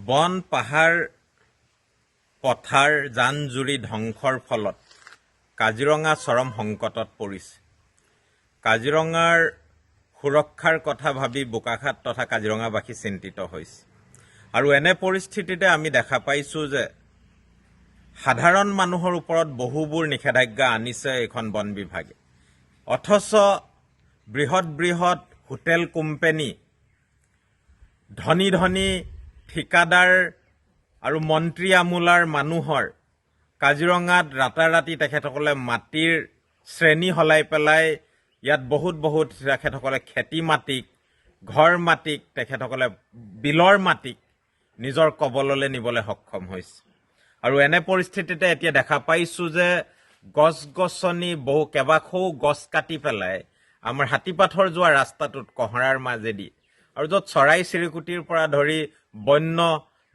বন পাহাৰ পথাৰ জান জুৰি ধ্বংসৰ ফলত কাজিৰঙা চৰম সংকটত পৰিছে। কাজিৰঙাৰ সুৰক্ষাৰ কথা ভাবি বোকাখাত তথা কাজিৰঙাবাসী চিন্তিত হৈছে। আৰু এনে পৰিস্থিতিতে আমি দেখা পাইছোঁ যে সাধাৰণ মানুহৰ ওপৰত বহুবোৰ নিষেধাজ্ঞা আনিছে এইখন বন বিভাগে। অথচ বৃহৎ বৃহৎ হোটেল কোম্পানী, ধনী ধনী ঠিকাদাৰ আৰু মন্ত্ৰী আমোলাৰ মানুহৰ কাজিৰঙাত ৰাতাৰাতি তেখেতসকলে মাটিৰ শ্ৰেণী সলাই পেলাই ইয়াত বহুত তেখেতসকলে খেতি মাটিক, ঘৰ মাটিক, তেখেতসকলে বিলৰ মাটিক নিজৰ কবললৈ নিবলৈ সক্ষম হৈছে। আৰু এনে পৰিস্থিতিতে এতিয়া দেখা পাইছোঁ যে গছ গছনি কেইবাশও গছ কাটি পেলাই আমাৰ হাতীপাথৰ যোৱা ৰাস্তাটোত কহৰাৰ মাজেদি আৰু য'ত চৰাই চিৰিকুটিৰ পৰা ধৰি বন্য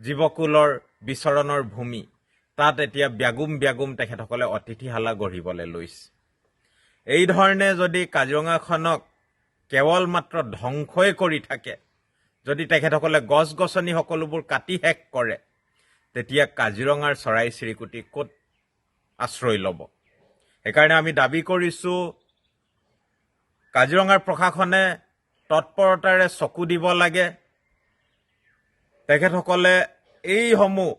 জীৱকুলৰ বিচৰণৰ ভূমি, তাত এতিয়া ব্যাগুম তেখেতসকলে অতিথিশালা গঢ়িবলৈ লৈছে। এই ধৰণে যদি কাজিৰঙাখনক কেৱল মাত্ৰ ধ্বংসই কৰি থাকে, যদি তেখেতসকলে গছ গছনি সকলোবোৰ কাটি শেষ কৰে, তেতিয়া কাজিৰঙাৰ চৰাই চিৰিকুটি ক'ত আশ্ৰয় ল'ব? সেইকাৰণে আমি দাবী কৰিছোঁ কাজিৰঙাৰ প্ৰশাসনে তৎপৰতাৰে চকু দিব লাগে। তেখেতসকলে এইসমূহ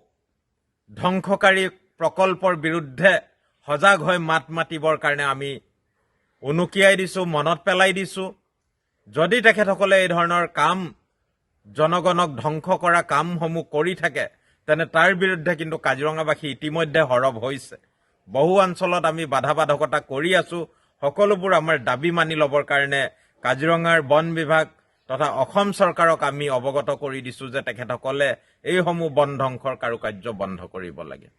ধ্বংসকাৰী প্ৰকল্পৰ বিৰুদ্ধে সজাগ হৈ মাত মাতিবৰ কাৰণে আমি উনুকিয়াই দিছোঁ, মনত পেলাই দিছোঁ। যদি তেখেতসকলে এই ধৰণৰ কাম, জনগণক ধ্বংস কৰা কামসমূহ কৰি থাকে, তেনে তাৰ বিৰুদ্ধে কিন্তু কাজিৰঙাবাসী ইতিমধ্যে সৰব হৈছে। বহু অঞ্চলত আমি বাধকতা কৰি আছোঁ। সকলোবোৰ আমাৰ দাবী মানি ল'বৰ কাৰণে কাজিৰঙাৰ বন বিভাগ তথা অসম চৰকাৰক আমি অৱগত কৰি দিছোঁ যে তেখেতসকলে এইসমূহ বন ধ্বংসৰ কাৰুকাৰ্য বন্ধ কৰিব লাগে।